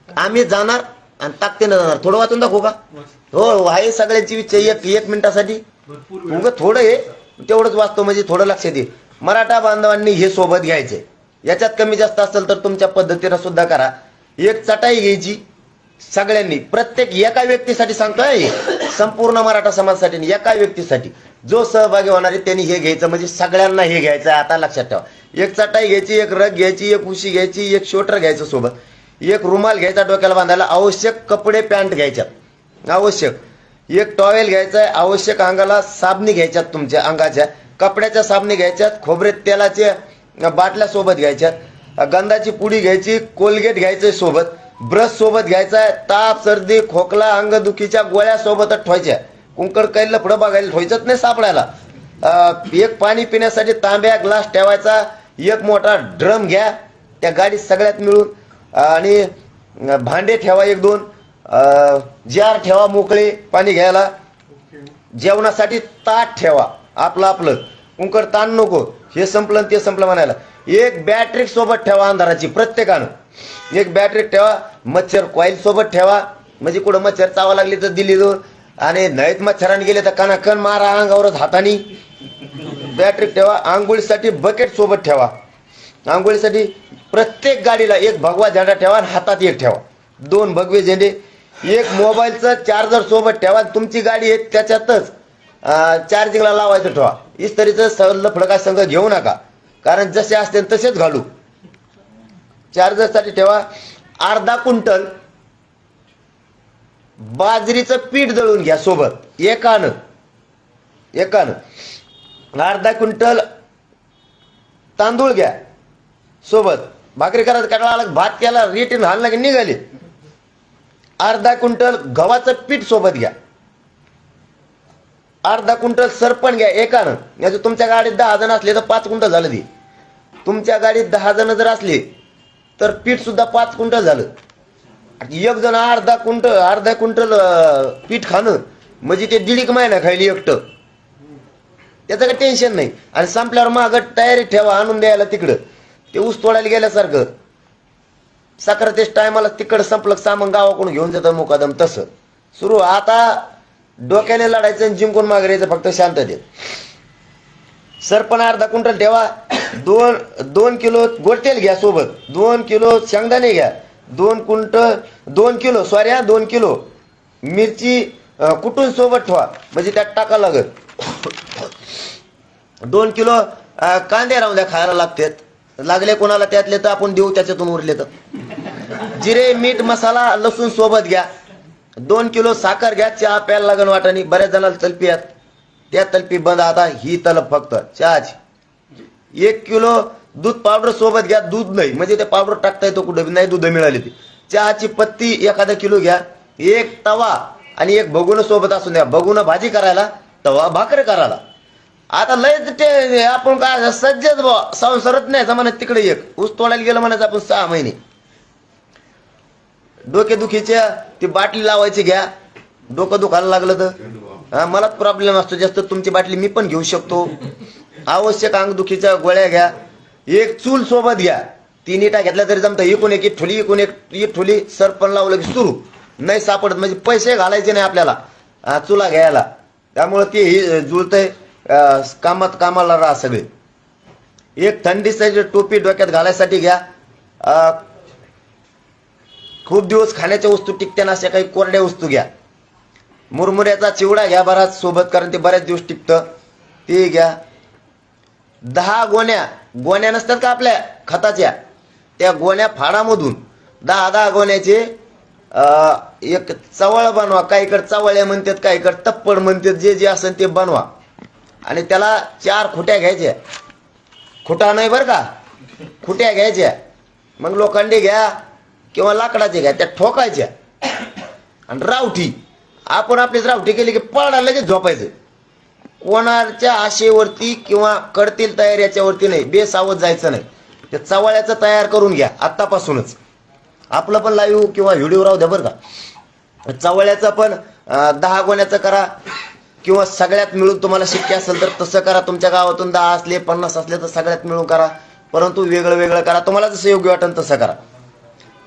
आम्ही जाणार आणि ताकदीनं जाणार. थोडं वाचून दाखवू का? हो आहे सगळ्यांची इच्छा. एक मिनिटासाठी उगं थोडं आहे तेवढंच वाचतो म्हणजे थोडं लक्षात येईल. मराठा बांधवांनी हे सोबत घ्यायचे. याच्यात कमी जास्त असेल तर तुमच्या पद्धतीनं सुद्धा करा. एक चटाई घ्यायची सगळ्यांनी, प्रत्येक एका व्यक्तीसाठी सांगतोय, संपूर्ण मराठा समाजासाठी एका व्यक्तीसाठी जो सहभागी होणार आहे त्यांनी हे घ्यायचं, म्हणजे सगळ्यांना हे घ्यायचं. आता लक्षात ठेवा, एक चटाई घ्यायची, एक रग घ्यायची, एक उशी घ्यायची, एक शोटर घ्यायचं सोबत, एक रुमाल घ्यायचा डोक्याला बांधायला, आवश्यक कपडे पॅन्ट घ्यायच्यात आवश्यक, एक टॉवेल घ्यायचा आहे आवश्यक, अंगाला साबणी घ्यायच्यात, तुमच्या अंगाच्या कपड्याच्या साबणी घ्यायच्यात, खोबरे तेलाच्या बाटल्या सोबत घ्यायच्यात, गंधाची पुडी घ्यायची, कोलगेट घ्यायचं सोबत, ब्रश सोबत घ्यायचा आहे, ताप सर्दी खोकला अंगदुखीच्या गोळ्या सोबतच ठेवायच्या. कुंकड कैला पुढं बघायला ठेवायचंच नाही सापडायला. एक पाणी पिण्यासाठी तांब्या ग्लास ठेवायचा, एक मोठा ड्रम घ्या त्या गाडीत सगळ्यात मिळून, आणि भांडे ठेवा, एक दोन जार ठेवा मोकळे पाणी घ्यायला, जेवणासाठी ताट ठेवा आपलं आपलं, कुंकड ताण नको, हे संपलं ते संपलं म्हणायला. एक बॅटरी सोबत ठेवा अंधाराची, प्रत्येकानं एक बॅटरी ठेवा, मच्छर कॉईल सोबत ठेवा, म्हणजे कुठं मच्छर चावा लागली तर दिली दोन, आणि नाहीत मच्छराने गेले तर कणाकण मारा अंगावरच हातानी. बॅटरी ठेवा, आंघोळीसाठी बकेट सोबत ठेवा, आंघोळीसाठी प्रत्येक गाडीला एक भगवा झेंडा ठेवा आणि हातात एक ठेवा, दोन भगवे झेंडे, एक मोबाईलचं चार्जर सोबत ठेवा, तुमची गाडी आहे त्याच्यातच चार्जिंगला लावायचं ठेवा. इस्त्रीचं सल्लं फडका संघ घेऊ नका, कारण जसे असते तसेच घालू. चार्जरसाठी ठेवा अर्धा क्विंटल बाजरीचं पीठ दळून घ्या सोबत, एकानं अर्धा क्विंटल तांदूळ घ्या सोबत, भाकरी करायचं कटाळा आला, भात केला रेटीन हालला की निघाले. अर्धा क्विंटल गव्हाचं पीठ सोबत घ्या, अर्धा क्विंटल सरपण घ्या एकानं. म्हणजे तुमच्या गाडीत 10 जण असले तर 5 क्विंटल झालं. ती तुमच्या गाडीत 10 जण जर असले तर पीठ सुद्धा 5 क्विंटल झालं. एक जण अर्धा क्विंटल पीठ खाणं म्हणजे ते 1.5 महिना खायली एकटं, त्याचं काही टेन्शन नाही. आणि संपल्यावर मागं तयारी ठेवा आणून द्यायला तिकडं, ते ऊस तोडायला गेल्यासारखं साखरतेच टायमाला तिकडं संपलं सामान गावाकडून घेऊन जातं मुकादम. तसं सुरू. आता डोक्याने लढायचं आणि जिंकून मागायचं फक्त शांततेत. सरपण अर्धा क्विंटल ठेवा, 2 किलो गोड तेल घ्या सोबत, 2 किलो शेंगदाणे घ्या, 2 किलो मिरची कुटून सोबत ठेवा म्हणजे त्यात टाका लागत. 2 किलो कांदे राहून द्या, खायला लागतात, लागले कोणाला त्यातले तर आपण देऊ, त्याच्यातून उरले तर. जिरे मीठ मसाला लसूण सोबत घ्या, 2 किलो साखर घ्या, चहा प्यायला लागण वाटाणी, बऱ्याच जणांना तलपी आहेत, त्या तलपी बंद. आता ही तलप फक्त चहाची. 1 किलो दूध पावडर सोबत घ्या, दूध नाही म्हणजे ते पावडर टाकता येतो कुठं नाही, दूध मिळाली ती. चहाची पत्ती एखादा किलो घ्या, एक तवा आणि एक भगुन सोबत असून द्या, भगुन भाजी करायला, तवा भाकर करायला. आता लय ते आपण काय सज्जच संसारत नाही जमान्यात. तिकडे एक ऊस तोडायला गेलं म्हणायचं आपण 6 महिने. डोकेदुखीच्या ती बाटली लावायची घ्या, डोकं दुखायला लागलं तर. मलाच प्रॉब्लेम असतो जास्त, तुमची बाटली मी पण घेऊ शकतो. आवश्यक अंगदुखीच्या गोळ्या घ्या, एक चूल सोबत घ्या, 3 इटा घेतल्या तरी जमतं. एकूण एक ठुली, एकूण एक ठुली, सरपण लावलं की सुरू. नाही सापडत म्हणजे पैसे घालायचे नाही आपल्याला चुला घ्यायला, त्यामुळं ते जुळतंय. कामाला राहा सगळे. एक थंडीसाठी टोपी डोक्यात घालायसाठी घ्या. खूप दिवस खाण्याच्या वस्तू टिकत्या अशा काही कोरड्या वस्तू घ्या. मुरमुऱ्याचा चिवडा घ्या बराच सोबत, कारण ते बऱ्याच दिवस टिकतं, ते घ्या. 10 गोण्या नसतात का आपल्या खताच्या, त्या गोण्या फाडामधून 10 गोण्याचे एक चवळ बनवा. काहीकडे चवळ्या म्हणतात, काहीकडे तप्पड म्हणतात, जे असेल ते बनवा. आणि त्याला 4 खुट्या घ्यायच्या, खुटा नाही बरं का, खुट्या घ्यायच्या. मग लोखंडी घ्या किंवा लाकडाचे घ्या, त्या ठोकायच्या. आणि रावठी, आपण आपलीच रावठी केली की पळायला लगेच झोपायचं. कोणाच्या आशेवरती किंवा कडतील तयार याच्यावरती नाही, बेसावत जायचं नाही. त्या चवळ्याचं तयार करून घ्या आत्तापासूनच. आपलं पण लाईव्ह किंवा व्हिडिओ राहू द्या बरं का. चवळ्याचं पण 10 गोण्याचं करा, किंवा सगळ्यात मिळून तुम्हाला शक्य असेल तर तसं करा. तुमच्या गावातून 10 असले 50 असले तर सगळ्यात मिळून करा, परंतु वेगळं वेगळं करा, तुम्हाला जसं योग्य वाटेल तसं करा.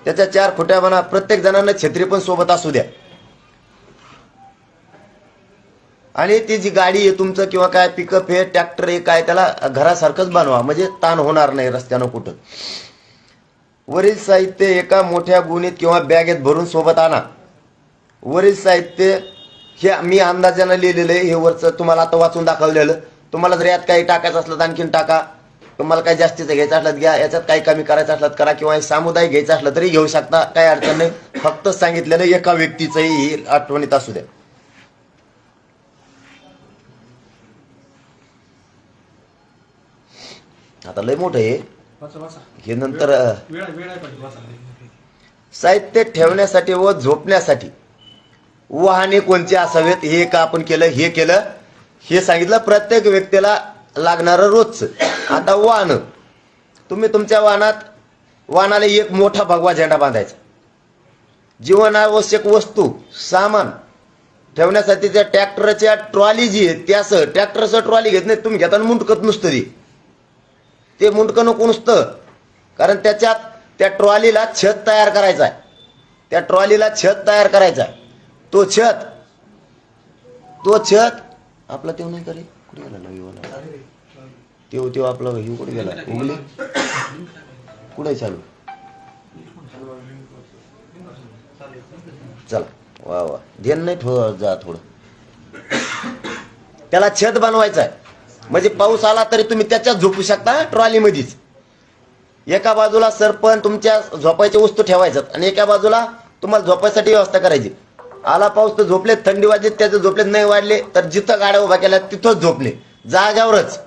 त्याच्या 4 खुट्या म्हणा, प्रत्येक जणांना छत्री पण सोबत असू द्या. आणि ती जी गाडी आहे तुमचं किंवा काय पिकअप आहे, ट्रॅक्टर आहे, काय त्याला घरासारखंच बनवा, म्हणजे ताण होणार नाही रस्त्यानं कुठं. वरील साहित्य एका मोठ्या गुणीत किंवा बॅगेत भरून सोबत आणा. वरील साहित्य हे मी अंदाजानं लिहिलेलं आहे, हे वरचं तुम्हाला आता वाचून दाखवलेलं. तुम्हाला जर यात काही टाकायचं असलं तर आणखीन टाका. तुम्हाला काही जास्तीचं घ्यायचं असलं घ्या, याच्यात काही कमी करायचं असलं करा, किंवा सामुदायिक घ्यायचं असलं तरी घेऊ शकता, काही अडचण नाही. फक्त सांगितलेलं एका व्यक्तीचंही आठवणीत असू द्या. आता लय मोठं आहे हे. नंतर साहित्य ठेवण्यासाठी व झोपण्यासाठी वाहने कोणते असावेत हे का आपण केलं, हे केलं, हे सांगितलं. प्रत्येक व्यक्तीला लागणारं रोजचं. आता वाहन, तुम्ही तुमच्या वाहनाला एक मोठा भगवा झेंडा बांधायचा. जीवनावश्यक वस्तू सामान ठेवण्यासाठी त्या ट्रॅक्टरच्या ट्रॉली जी आहे त्यासह, ट्रॅक्टरचं ट्रॉली घेत नाही तुम्ही, घेताना मुंडकत नुसतं ते मुंडकं नको नुसतं, कारण त्याच्यात त्या ट्रॉलीला छत तयार करायचा आहे. त्या ट्रॉलीला छत तयार करायचा आहे. तो छत आपला तेव्हा नाही करे कुठे गेला नवीवाला, तेव्हा आपला ही कुठे गेला, उगले कुठे चालू. चला वा वा, ध्यान नाही जा थोडं. त्याला छत बनवायचं आहे, म्हणजे पाऊस आला तरी तुम्ही त्याच्यात झोपू शकता ट्रॉलीमध्येच. एका बाजूला सरपण तुमच्या झोपायची वस्तू ठेवायचं आणि एका बाजूला तुम्हाला झोपायसाठी व्यवस्था करायची. आला पाऊस तर झोपले, थंडी वाजली त्याचे झोपले, नाही वाढले तर जिथं गाड्या उभ्या केल्या तिथंच झोपले, जाग्यावरच.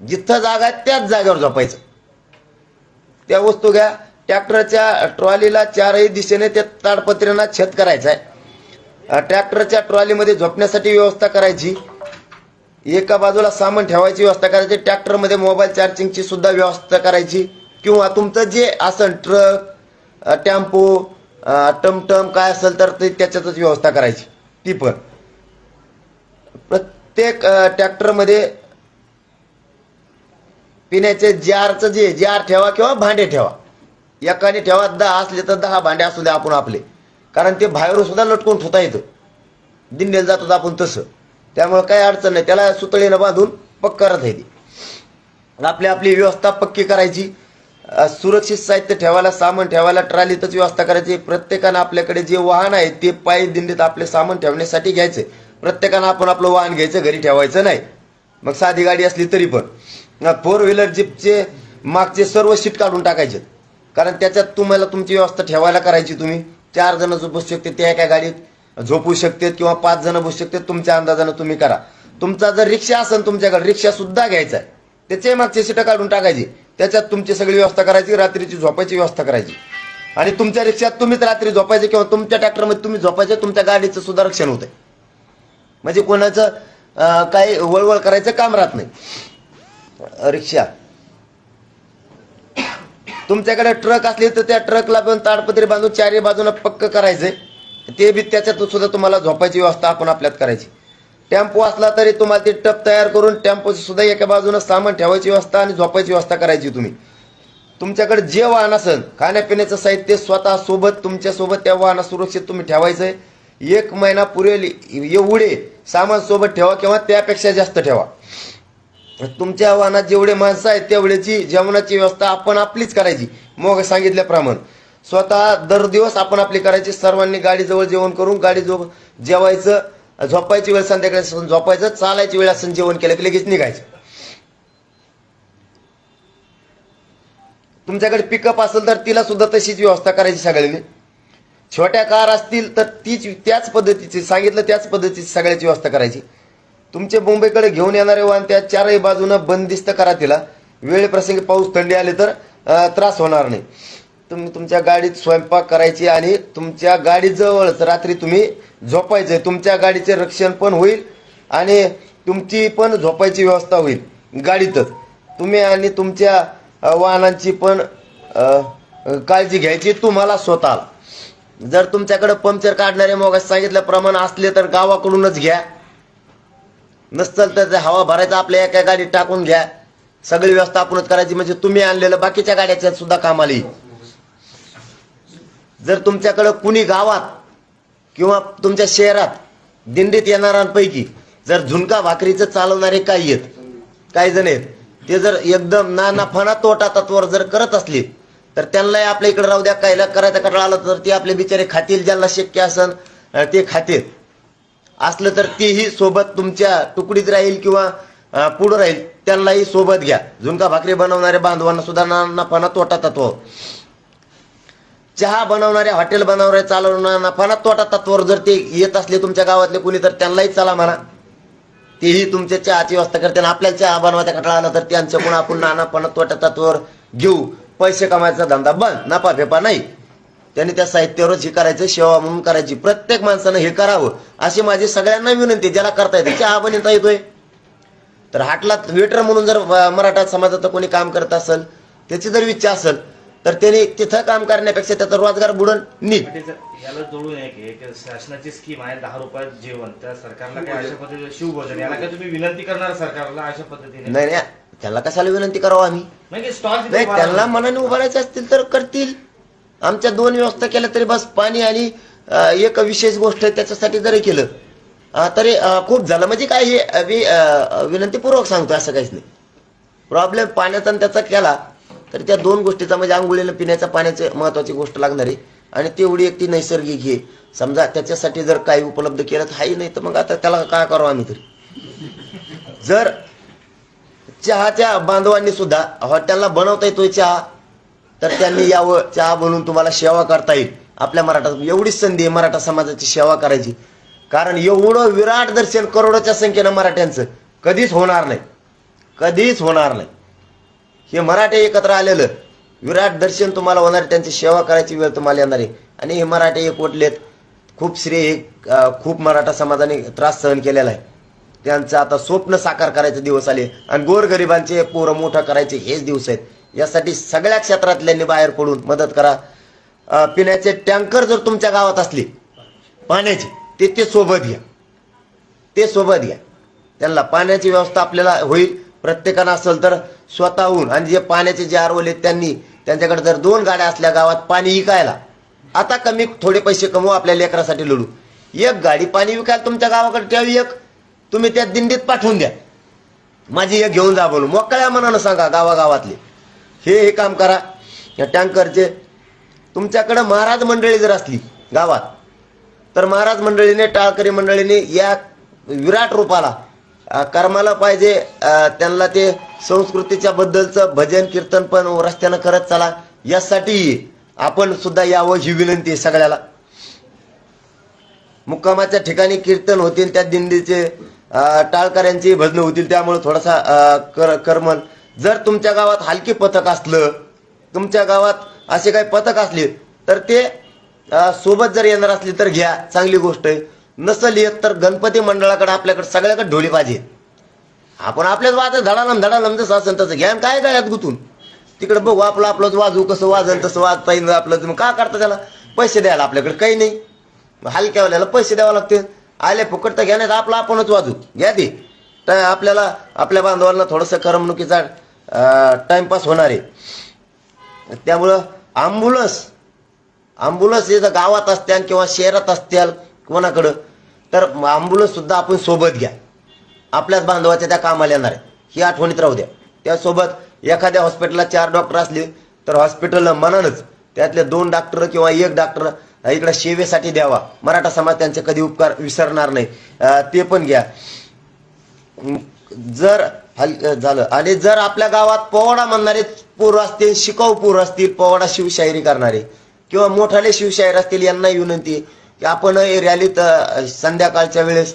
जिथं जागा आहे त्याच जागेवर झोपायचं. त्या वस्तू घ्या. ट्रॅक्टरच्या ट्रॉलीला 4ही दिशेने त्या ताडपत्र्यांना छत करायचं आहे. ट्रॅक्टरच्या ट्रॉलीमध्ये झोपण्यासाठी व्यवस्था करायची. एका बाजूला सामान ठेवायची व्यवस्था करायची. ट्रॅक्टरमध्ये मोबाईल चार्जिंगची सुद्धा व्यवस्था करायची, किंवा तुमचं जे असेल ट्रक, टेम्पो, टमटम काय असेल तर ते त्याच्यातच व्यवस्था करायची. ती पण प्रत्येक ट्रॅक्टरमध्ये पिण्याचे जारचं जे जार ठेवा किंवा भांडे ठेवा. एकाने ठेवा, 10 असले तर 10 भांडे असू द्या आपण आपले, कारण ते बाहेरून सुद्धा लटकून ठेवता येतं, दिंडेला जातो आपण तसं. त्यामुळे काही अडचण नाही, त्याला सुतळीनं बांधून पक्क करत आहे ती. आपली व्यवस्था पक्की करायची. सुरक्षित साहित्य ठेवायला, सामान ठेवायला ट्रॉलीतच व्यवस्था करायची. प्रत्येकानं आपल्याकडे जे वाहन आहे ते पायी दिंडीत आपले सामान ठेवण्यासाठी घ्यायचे. प्रत्येकानं आपण आपलं वाहन घ्यायचं, घरी ठेवायचं नाही. मग साधी गाडी असली तरी पण 4 व्हीलर जीपचे मागचे सर्व सीट काढून टाकायचे, कारण त्याच्यात तुम्हाला तुमची व्यवस्था ठेवायला करायची. तुम्ही 4 जण बसू शकते त्या एका गाडीत, झोपू शकतात, किंवा 5 जण बसू शकतात. तुमच्या अंदाजानं तुम्ही करा. तुमचा जर रिक्षा असेल तुमच्याकडे, रिक्षा सुद्धा घ्यायचा आहे, त्याचे मागचे सीट काढून टाकायची, त्याच्यात तुमची सगळी व्यवस्था करायची. रात्रीची झोपायची व्यवस्था करायची. आणि तुमच्या रिक्षात तुम्हीच रात्री झोपायचे, किंवा तुमच्या ट्रॅक्टरमध्ये तुम्ही झोपायचे. तुमच्या गाडीचं सुद्धा रक्षण होतंय, म्हणजे कोणाचं काही वळवळ करायचं काम राहत नाही. रिक्षा, तुमच्याकडे ट्रक असले तर त्या ट्रकला पण ताडपत्री बांधून 4ही बाजूला पक्क करायचंय. ते बी त्याच्यात सुद्धा तुम्हाला झोपायची व्यवस्था आपण आपल्यात करायची. टेम्पो असला तरी तुम्हाला ते टप तयार करून टेम्पोची सुद्धा एका बाजूला सामान ठेवायची व्यवस्था आणि झोपायची व्यवस्था करायची. तुम्ही तुमच्याकडे जे वाहन असेल, खाण्यापिण्याचं साहित्य स्वतः सोबत, तुमच्या सोबत त्या वाहनात सुरक्षित तुम्ही ठेवायचंय. 1 महिना पुरेल एवढे सामान सोबत ठेवा, किंवा त्यापेक्षा जास्त ठेवा. तुमच्या वाहनात जेवढे माणसं आहेत तेवढ्याची जेवणाची व्यवस्था आपण आपलीच करायची. मग सांगितल्याप्रमाणे स्वतः दर दिवस आपण आपली करायची. सर्वांनी गाडीजवळ जेवण करून गाडीजवळ जेवायचं. झोपायची वेळ संध्याकाळी झोपायचं. चालायची वेळ असं जेवण केलं की लगेच निघायचं. तुमच्याकडे पिकअप असेल तर तिला सुद्धा तशीच व्यवस्था करायची सगळ्यांनी. छोट्या कार असतील तर त्याच पद्धतीची सांगितलं, त्याच पद्धतीची सगळ्याची व्यवस्था करायची. तुमचे मुंबईकडे घेऊन येणारे वाहन त्या 4ही बाजूनं बंदिस्त करा. तिला वेळ प्रसंगी पाऊस थंडी आले तर त्रास होणार नाही. तुम्ही तुमच्या गाडीत स्वयंपाक करायची आणि तुमच्या गाडीजवळच रात्री तुम्ही झोपायचंय. तुमच्या गाडीचे रक्षण पण होईल आणि तुमची पण झोपायची व्यवस्था होईल गाडीतच. तुम्ही आणि तुमच्या वाहनांची पण काळजी घ्यायची तुम्हाला स्वतःला. जर तुमच्याकडे पंक्चर काढणारे मग सांगितल्याप्रमाणे असले तर गावाकडूनच घ्या. नसल तर हवा भरायचा आपल्या एका गाडीत टाकून घ्या. सगळी व्यवस्था आपणच करायची, म्हणजे तुम्ही आणलेलं बाकीच्या गाड्याच्या सुद्धा कामाला येईल. जर तुमच्याकडं कुणी गावात किंवा तुमच्या शहरात दिंडीत येणाऱ्यांपैकी जर झुणका भाकरीचं चालवणारे काही जण आहेत, ते जर एकदम ना फणा तोटा तत्वावर जर करत असले तर त्यांनाही आपल्या इकडे राहू द्या. कायला करायचा कंटाळा आला तर ते आपले बिचारे खातील, ज्यांना शक्य असन ते खातील. असलं तर तेही सोबत तुमच्या तुकडीत राहील किंवा पुढं राहील, त्यांनाही सोबत घ्या. झुणका भाकरी बनवणाऱ्या बांधवांना सुद्धा ना फणा तोटा तत्व, चहा बनवणाऱ्या हॉटेल बनवणाऱ्या चालवणाऱ्या फणा तोटा तत्वावर जर ते येत असले तुमच्या गावातले कुणी तर त्यांनाही चला म्हणा. तेही तुमच्या चहाची व्यवस्था करते. आपल्याला चहा बनवायचा कंटाळा आला तर त्यांच्याकडून आपण नाना फणा तोटा तत्वावर घेऊ. पैसे कमायचा धंदा बंद, नफा फेपा नाही. त्यांनी त्या साहित्यावरच हे करायचं, सेवा म्हणून करायची. प्रत्येक माणसानं हे करावं अशी माझी सगळ्यांना विनंती. ज्याला करता येते, चहा बनवता येतोय तर हाटला वेटर म्हणून जर मराठा समाजाचं कोणी काम करत असेल, त्याची जर इच्छा असेल तर त्याने तिथं काम करण्यापेक्षा त्याचा रोजगार बुडून नीट. याला जोडून एक शासनाची स्कीम आहे 10 रुपयात जेवण, त्या सरकारला काय अशा पद्धतीने शिवभोजन, याला काय तुम्ही विनंती करणार सरकारला अशा पद्धतीने? नाही, त्याला कशाला विनंती करावं आम्ही? नाही, त्यांना मनाने उभारायचे असतील तर करतील. आमच्या 2 व्यवस्था केल्या तरी बस. पाणी आणि एक विशेष गोष्ट आहे त्याच्यासाठी जरी केलं तरी खूप झालं. म्हणजे काय हे विनंतीपूर्वक सांगतो, असं काहीच नाही. प्रॉब्लेम पाण्याचा आणि त्याचा केला तर त्या 2 गोष्टीचा म्हणजे आंघोळीनं पिण्याच्या पाण्याची महत्वाची गोष्ट लागणार आहे आणि तेवढी एक ती नैसर्गिक हे. समजा त्याच्यासाठी जर काही उपलब्ध केलं तर हाही, नाही तर मग आता त्याला काय करावं आम्ही तरी. जर चहाच्या बांधवांनी सुद्धा हॉटेलला बनवता येतोय चहा तर त्यांनी यावं, चहा बनवून तुम्हाला सेवा करता येईल. आपल्या मराठा एवढीच संधी आहे मराठा समाजाची सेवा करायची. कारण एवढं विराट दर्शन करोडोच्या संख्येनं मराठ्यांचं कधीच होणार नाही, कधीच होणार नाही. हे मराठे एकत्र आलेलं विराट दर्शन तुम्हाला होणार, त्यांची सेवा करायची वेळ तुम्हाला येणार आहे. आणि हे मराठे एकवटलेत. खूप श्रेय, खूप मराठा समाजाने त्रास सहन केलेला आहे. त्यांचं आता स्वप्न साकार करायचे दिवस आले आणि गोरगरिबांचे पोरं मोठं करायचे हेच दिवस आहेत. यासाठी सगळ्या क्षेत्रातल्यांनी बाहेर पडून मदत करा. पिण्याचे टँकर जर तुमच्या गावात असले पाण्याचे, ते सोबत घ्या, ते सोबत घ्या. त्यांना पाण्याची व्यवस्था आपल्याला होईल. प्रत्येकानं असेल तर स्वतःहून. आणि जे पाण्याचे जे आरवले त्यांच्याकडे जर 2 गाड्या असल्या गावात पाणी विकायला, आता कमी थोडे पैसे कमवू, आपल्या लेकरासाठी लढू. 1 गाडी पाणी विकायला तुमच्या गावाकडे ठेवी, एक तुम्ही त्या दिंडीत पाठवून द्या. माझी एक घेऊन जा बोलू, मोकळ्या मनानं सांगा गावागावातले हे काम करा. या टँकरचे तुमच्याकडे महाराज मंडळी जर असली गावात तर महाराज मंडळीने, टाळकरी मंडळीने या विराट रूपाला कर्माला पाहिजे. त्यांना ते संस्कृतीच्या बद्दलचं भजन कीर्तन पण रस्त्यानं करत चला. यासाठी आपण सुद्धा यावं ही विनंती आहे सगळ्याला. मुक्कामाच्या ठिकाणी कीर्तन होतील, त्या दिंडीचे टाळकऱ्यांची भजनं होतील, त्यामुळे थोडासा करमल. जर तुमच्या गावात हलकी पथक असलं, तुमच्या गावात असे काही पथक असले तर ते सोबत जर येणार असली तर घ्या, चांगली गोष्ट आहे. नसल येत तर गणपती मंडळाकडे आपल्याकडे सगळ्याकडे ढोली पाहिजे. आपण आपल्याच वाजत धडालम जसं असेल तसं घ्या. काय यात गुतून तिकडे बघू, आपलंच वाजू, कसं वाजन तसं वाजता येईल आपलं. का करता त्याला पैसे द्यायला? आपल्याकडे काही नाही, हलक्यावाल्याला पैसे द्यावे लागते. आले फुकट तर घ्या, नाही आपलं आपणच वाजू घ्या. ते तर आपल्याला आपल्या बांधवांना थोडंसं करमणुकीचा टाइमपास होणार आहे. त्यामुळं अँब्युलन्स हे जर गावात असत्याल किंवा शहरात असत्याल कोणाकडं, तर अँब्युलन्स सुद्धा आपण सोबत घ्या. आपल्याच बांधवाच्या त्या कामाला येणार आहे ही आठवणीत राहू द्या. त्यासोबत एखाद्या हॉस्पिटलला 4 डॉक्टर असले तर हॉस्पिटलला मनानच त्यातले 2 डॉक्टर किंवा 1 डॉक्टर इकडे सेवेसाठी द्यावा. मराठा समाज त्यांचे कधी उपकार विसरणार नाही, ते पण घ्या. जर झालं आणि जर आपल्या गावात पोवाडा म्हणणारे पोरं असतील, शिकाऊ पोरं असतील, पोवाडा शिवशायरी करणारे किंवा मोठाले शिवशायर असतील, यांना विनंती की आपण रॅलीत संध्याकाळच्या वेळेस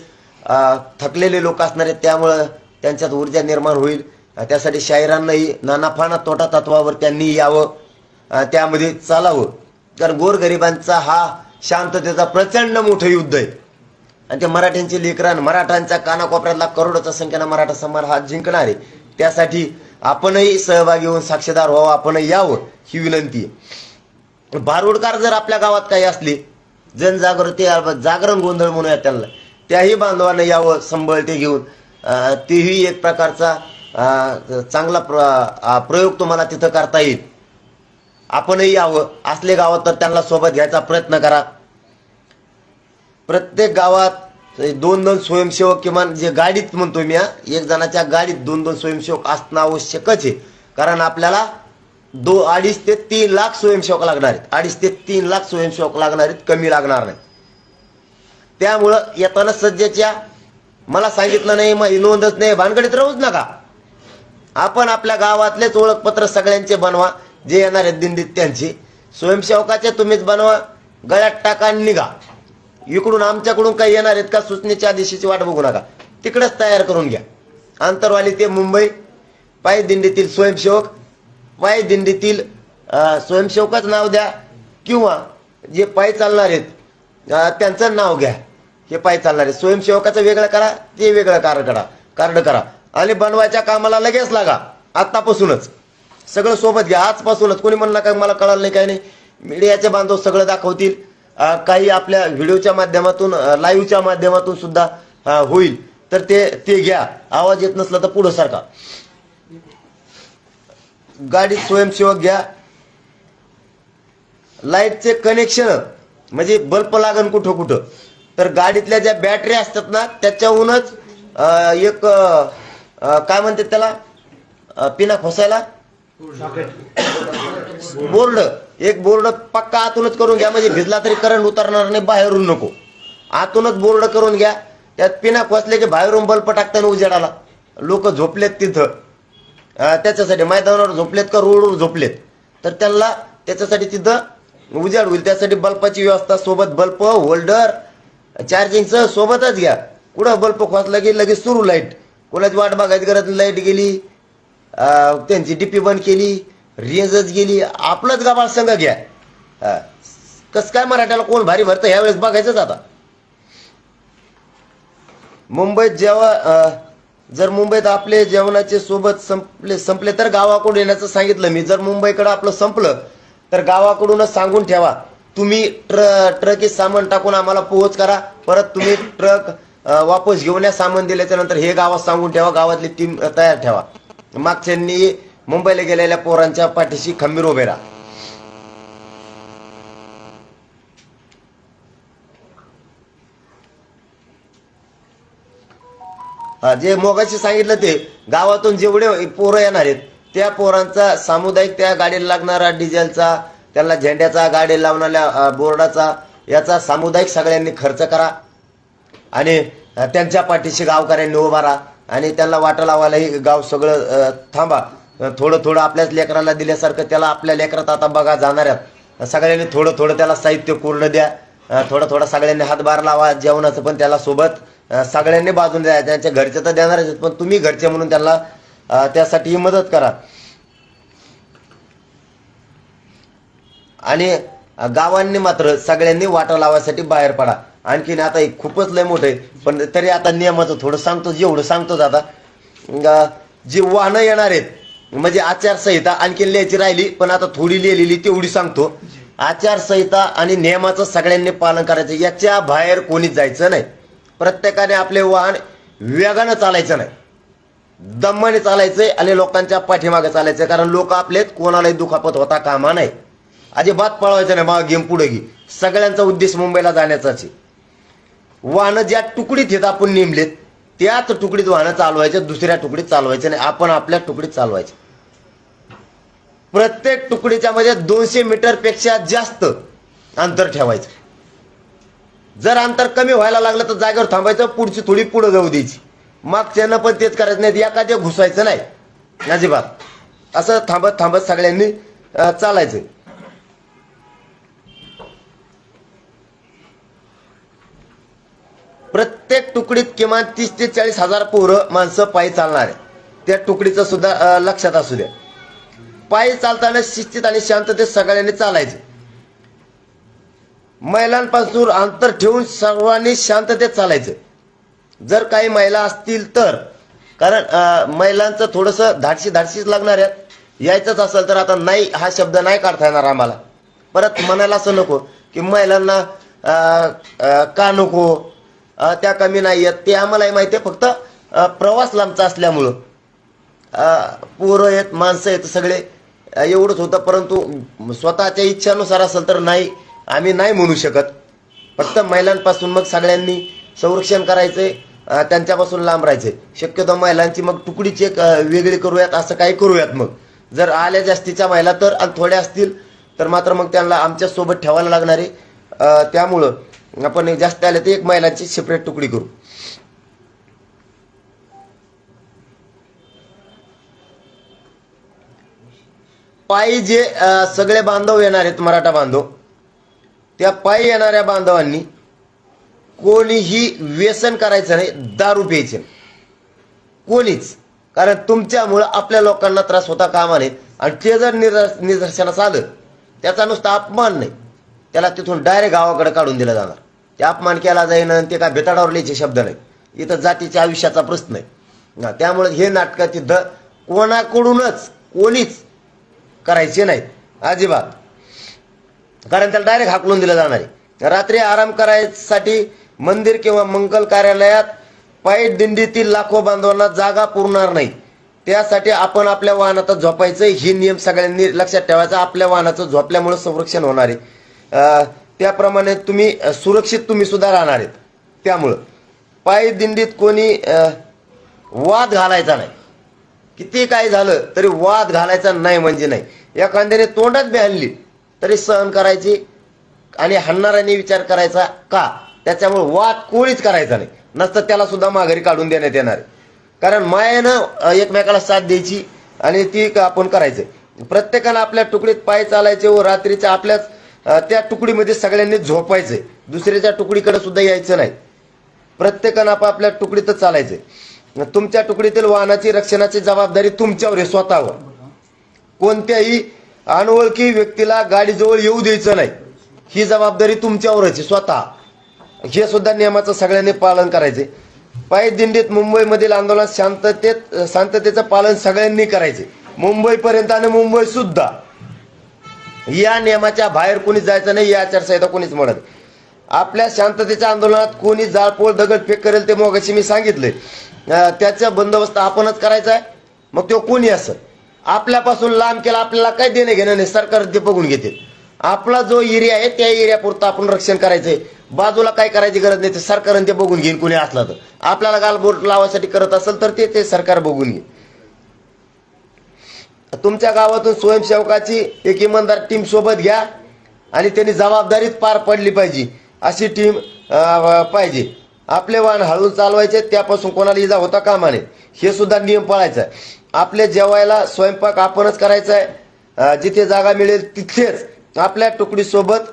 थकलेले लोक असणार आहेत, त्यामुळं त्यांच्यात ऊर्जा निर्माण होईल. त्यासाठी शायरांनाही नाना फाना तोटा तत्वावर त्यांनी यावं, त्यामध्ये चालावं. कारण गोरगरिबांचा हा शांततेचा प्रचंड मोठं युद्ध आहे आणि ते मराठ्यांची लेकरांना, मराठ्यांच्या कानाकोपऱ्यातला करोडोच्या संख्येनं मराठा समाज हा जिंकणार आहे. त्यासाठी आपणही सहभागी होऊन साक्षीदार व्हावं, आपण यावं ही विनंती आहे. भारुडकार जर आपल्या गावात काही असले, जनजागृती जागरण गोंधळ म्हणूया त्यांना, त्याही बांधवांना यावं संबळ ते घेऊन. तेही एक प्रकारचा चांगला प्रयोग तुम्हाला तिथं करता येईल. आपणही यावं. असले गावात तर त्यांना सोबत घ्यायचा प्रयत्न करा. प्रत्येक गावात 2-2 स्वयंसेवक किमान, जे गाडीत म्हणतो मी, एक जणाच्या गाडीत 2-2 स्वयंसेवक असणं आवश्यकच आहे. कारण आपल्याला 2.5 ते 3 लाख स्वयंसेवक लागणार आहेत. 2.5 ते 3 लाख स्वयंसेवक लागणार आहेत, कमी लागणार नाही. त्यामुळं येताना सध्याच्या मला सांगितलं नाही, मग नोंदच नाही, भानगडीत राहूच नका. आपण आपल्या गावातलेच ओळखपत्र सगळ्यांचे बनवा, जे येणार आहेत दिंडीत त्यांची. स्वयंसेवकाचे तुम्हीच बनवा, गळ्यात टाका आणि निघा. इकडून आमच्याकडून काही येणार आहेत का सूचनेच्या दिशेची वाट बघू नका, तिकडेच तयार करून घ्या. आंतरवाली ते मुंबई, पायी दिंडीतील स्वयंसेवक, पायी दिंडीतील स्वयंसेवकाच नाव द्या, किंवा जे पायी चालणार आहेत त्यांचं नाव घ्या. हे पायी चालणारे स्वयंसेवकाचं वेगळं करा, ते वेगळं कार्ड करा आणि बनवायच्या कामाला लगेच लागा. आत्तापासूनच सगळं सोबत घ्या, आजपासूनच. कोणी म्हणलं का मला कळालं नाही, काय नाही, मीडियाचे बांधव सगळं दाखवतील. काही आपल्या व्हिडिओच्या माध्यमातून, लाईव्हच्या माध्यमातून सुद्धा होईल, तर ते घ्या. आवाज येत नसला तर पुढं सारखा. गाडीत स्वयंसेवक घ्या. लाईटचे कनेक्शन, म्हणजे बल्ब लागन कुठं कुठं, तर गाडीतल्या ज्या बॅटरी असतात ना, त्याच्याहूनच एक काय म्हणतात त्याला, पिना खोसायला बोर्ड, एक बोर्ड पक्का आतूनच करून घ्या. म्हणजे भिजला तरी करंट उतरणार नाही, बाहेरून नको. आतूनच बोर्ड करून घ्या. त्यात पिना खोसले की बाहेरून बल्ब टाकताना उजेडाला. लोक झोपलेत तिथं, त्याच्यासाठी मैदानावर झोपलेत का रोडवर झोपलेत, तर त्यांना त्याच्यासाठी तिथं उजेड होईल. त्यासाठी बल्बाची व्यवस्था सोबत, बल्ब होल्डर चार्जिंगचं सोबतच घ्या. कुठं बल्ब खोसला की लगेच सुरू लाईट. कोणाची वाट बघायची गरज नाही. लाईट गेली, त्यांची डीपी बंद केली, रेंजच गेली, आपलंच गाभाळ संघ घ्या. कसं काय मराठ्याला कोण भारी भरतं ह्यावेळेस बघायचंच. आता मुंबईत जेव्हा जर मुंबईत आपले जेवणाचे सोबत संपले तर गावाकडून येण्याचं सांगितलं मी. जर मुंबईकडं आपलं संपलं तर गावाकडूनच सांगून ठेवा, तुम्ही ट्रकी सामान टाकून आम्हाला पोहोच करा. परत तुम्ही ट्रक वापस घेऊन या. सामान दिल्याच्या नंतर हे गावात सांगून ठेवा. गावातली टीम तयार ठेवा. मागच्यांनी मुंबईला गेलेल्या पोरांच्या पाठीशी खंबीर उभे राहा. जे मोगाशी सांगितलं ते, गावातून जेवढे पोरं येणार आहेत त्या पोरांचा सामुदायिक, त्या गाडीला लागणारा डिझेलचा, त्यांना झेंड्याचा, गाडी लावणाऱ्या बोर्डाचा, याचा सामुदायिक सगळ्यांनी खर्च करा. आणि त्यांच्या पाठीशी गावकऱ्यांनी उभा राहा. आणि त्यांना वाटा लावायलाही गाव सगळं थांबा. थोडं थोडं आपल्याच लेकराला दिल्यासारखं त्याला आपल्या लेकरात आता बघा जाणाऱ्यात सगळ्यांनी थोडं थोडं त्याला साहित्य पूर्ण द्या. थोडं सगळ्यांनी हातभार लावा. जेवणाचं पण त्याला सोबत सगळ्यांनी बाजून द्या. त्यांच्या घरचे तर देणारच, पण तुम्ही घरचे म्हणून त्यांना त्यासाठी मदत करा. आणि गावांनी मात्र सगळ्यांनी वाटा लावायसाठी बाहेर पडा. आणखीन आता खूपच लय मोठं आहे, पण तरी आता नियमाचं थोडं सांगतो, जेवढं सांगतोच. आता जी वाहनं येणार आहेत, म्हणजे आचारसंहिता आणखीन लिहायची राहिली, पण आता थोडी लिहिलेली तेवढी सांगतो. आचारसंहिता आणि नियमाचं सगळ्यांनी पालन करायचं. याच्या बाहेर कोणीच जायचं नाही. प्रत्येकाने आपले वाहन वेगानं चालायचं नाही, दम्माने चालायचंय आणि लोकांच्या पाठीमागे चालायचं. कारण लोक आपलेत, कोणालाही दुखापत होता कामा नाही. अजिबात पळवायचं नाही, मागे गेम पुढे घे. सगळ्यांचा उद्देश मुंबईला जाण्याचाच आहे. वाहनं ज्या तुकडीत आहेत आपण नेमलेत, त्याच तुकडीत वाहनं चालवायचे, दुसऱ्या तुकडीत चालवायचे नाही. आपण आपल्या तुकडीत चालवायचे. प्रत्येक तुकडीच्या मध्ये 200 मीटर पेक्षा जास्त अंतर ठेवायचं. जर अंतर कमी व्हायला लागलं तर जागेवर थांबायचं, पुढची थोडी पुढे जाऊ द्यायची. मागच्यानं पण तेच करायचं नाही, एखाद्या घुसायचं नाही अजिबात. असं थांबत थांबत सगळ्यांनी चालायचं. प्रत्येक तुकडीत किमान 30 ते 40 हजार पोरं माणसं पायी चालणार आहे. त्या तुकडीचं सुद्धा लक्षात असू द्या. पायी चालताना शिस्तीत आणि शांततेत सगळ्यांनी चालायचं. महिलांपासून अंतर ठेवून सर्वांनी शांततेत चालायचं. जर काही महिला असतील तर, कारण महिलांचं थोडंसं धाडशीच लागणार आहे. यायचंच असेल तर आता नाही हा शब्द नाही काढता येणार आम्हाला. परत म्हणायला असं नको की महिलांना का नको, त्या कमी नाही आहेत. ते आम्हालाही माहिती आहे, फक्त प्रवास लांबचा असल्यामुळं पोरं आहेत, माणसं आहेत, सगळे एवढंच होतं. परंतु स्वतःच्या इच्छानुसार असेल तर नाही, आम्ही नाही म्हणू शकत. फक्त महिलांपासून मग सगळ्यांनी संरक्षण करायचंय, त्यांच्यापासून लांब राहायचंय. शक्यतो महिलांची मग तुकडीची एक वेगळी करूयात, असं काही करूयात. मग जर आल्या जास्तीच्या महिला तर, आणि थोड्या असतील तर मात्र मग त्यांना आमच्या सोबत ठेवायला लागणार आहे. त्यामुळं आपण जास्त आले तर एक महिलांची सेपरेट तुकडी करू. पायी जे सगळे बांधव येणार आहेत, मराठा बांधव, त्या पायी येणाऱ्या बांधवांनी कोणीही व्यसन करायचं नाही, दारू प्यायचे नाही. कोणीच. कारण तुमच्यामुळं आपल्या लोकांना त्रास होता कामा नये. आणि ते जर निदर्शनास आलं, त्याचा नुसता अपमान नाही, त्याला तिथून डायरेक्ट गावाकडे काढून दिला जाणार. ते अपमान केला जाईन आणि ते काय बेताडावर लिहायचे शब्द नाही. इथं जातीच्या आयुष्याचा प्रश्न आहे. त्यामुळे हे नाटकाची कोणाकडूनच कोणीच करायचे नाही अजिबात. कारण त्याला डायरेक्ट हाकलून दिलं जाणार आहे. रात्री आराम करायसाठी मंदिर किंवा मंगल कार्यालयात पायी दिंडीतील लाखो बांधवांना जागा पुरणार नाही. त्यासाठी आपण आपल्या वाहनातच झोपायचं. ही नियम सगळ्यांनी लक्षात ठेवायचा. आपल्या वाहनाचं झोपल्यामुळे संरक्षण होणार आहे. त्याप्रमाणे तुम्ही सुरक्षित तुम्ही सुद्धा राहणार आहेत. त्यामुळं पायी दिंडीत कोणी वाद घालायचा नाही. किती काय झालं तरी वाद घालायचा नाही म्हणजे नाही. एखाद्याने तोंडात बी हल्ली तरी सहन करायची आणि हाणणाऱ्याने विचार करायचा का. त्याच्यामुळे वाद कोणीच करायचा नाही. नसतं त्याला सुद्धा माघारी काढून देण्यात येणार आहे. कारण मायेनं एकमेकाला साथ द्यायची आणि ती आपण करायचं. प्रत्येकानं आपल्या तुकडीत पाय चालायचे व रात्रीच्या आपल्याच त्या तुकडीमध्ये सगळ्यांनी झोपायचंय. दुसऱ्याच्या तुकडीकडे सुद्धा यायचं नाही. प्रत्येकानं आपापल्या तुकडीतच चालायचंय. तुमच्या तुकडीतील वाहनाची रक्षणाची जबाबदारी तुमच्यावर आहे, स्वतःवर. कोणत्याही अनोळखी व्यक्तीला गाडीजवळ येऊ द्यायचं नाही, ही जबाबदारी तुमच्यावरच आहे स्वतः. हे सुद्धा नियमाचं सगळ्यांनी पालन करायचे. पायी दिंडीत मुंबईमधील आंदोलन शांततेचं पालन सगळ्यांनी करायचे. मुंबईपर्यंत आणि मुंबई सुद्धा या नियमाच्या बाहेर कोणी जायचं नाही. या आचारसंहिता कोणीच म्हणत. आपल्या शांततेच्या आंदोलनात कोणी जाळपोळ दगडफेक करेल ते मगाशी मी सांगितलंय, त्याचा बंदोबस्त आपणच करायचा आहे. मग तो कोणी असं आपल्यापासून लांब केला, आपल्याला काय देणे घेणं नाही. सरकार ते बघून घेते. आपला जो एरिया आहे त्या एरियापुरतं आपण रक्षण करायचंय. बाजूला काय करायची गरज नाही. ते सरकारने ते बघून घेईल. कोणी असला तर आपल्याला गालबोट लावायसाठी करत असेल तर ते सरकार बघून घेईल. तुमच्या गावातून स्वयंसेवकाची एक इमानदार टीम सोबत घ्या आणि त्यांनी जबाबदारीत पार पडली पाहिजे अशी टीम पाहिजे. आपले वाहन हळून चालवायचे, त्यापासून कोणाला इजा होता कामा नये, हे सुद्धा नियम पाळायचा आहे. आपले जेवायला स्वयंपाक आपणच करायचा आहे. जिथे जागा मिळेल तिथेच आपल्या तुकडीसोबत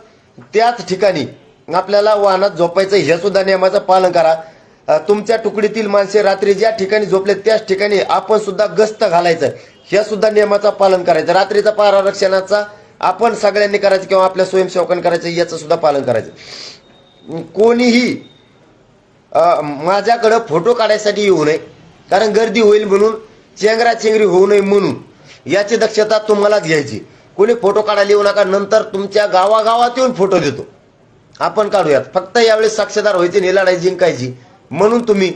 त्याच ठिकाणी आपल्याला वाहनात झोपायचं, हे सुद्धा नियमाचं पालन करा. तुमच्या तुकडीतील माणसे रात्री ज्या ठिकाणी झोपले त्याच ठिकाणी आपण सुद्धा गस्त घालायचं, हे सुद्धा नियमाचं पालन करायचं. रात्रीचा पहारा रक्षणाचा आपण सगळ्यांनी करायचं किंवा आपल्या स्वयंसेवकांनी करायचं, याचं सुद्धा पालन करायचं. कोणीही माझ्याकडं फोटो काढायसाठी येऊ नये, कारण गर्दी होईल म्हणून, चेंगराचेंगरी होऊ नये म्हणून याची दक्षता तुम्हालाच घ्यायची. कोणी फोटो काढायला येऊ नका. नंतर तुमच्या गावागावात येऊन फोटो देतो, आपण काढूयात. फक्त यावेळी साक्षीदार व्हायचे, लढाई जिंकायची म्हणून तुम्ही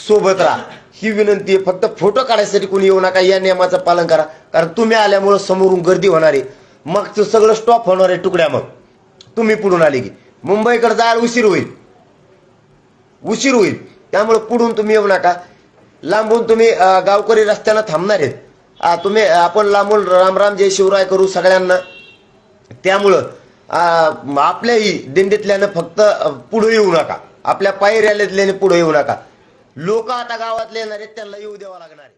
सोबत राहा, ही विनंती आहे. फक्त फोटो काढायसाठी कोणी येऊ नका. या नियमाचं पालन करा. कारण तुम्ही आल्यामुळे समोरून गर्दी होणार आहे. मग ते सगळं स्टॉप होणार आहे तुकड्या. मग तुम्ही पुढून आले की मुंबईकडे जायला उशीर होईल. त्यामुळे पुढून तुम्ही येऊ नका. लांबून तुम्ही गावकरी रस्त्याला थांबणार आहेत. तुम्ही आपण लांबून राम राम जय शिवराय करू सगळ्यांना. त्यामुळं आपल्याही दिंडीतल्यानं फक्त पुढे येऊ नका. आपल्या पायी रॅलीतल्याने पुढे येऊ नका. लोक आता गावातले येणार आहेत, त्यांना येऊ द्यावं लागणार आहे.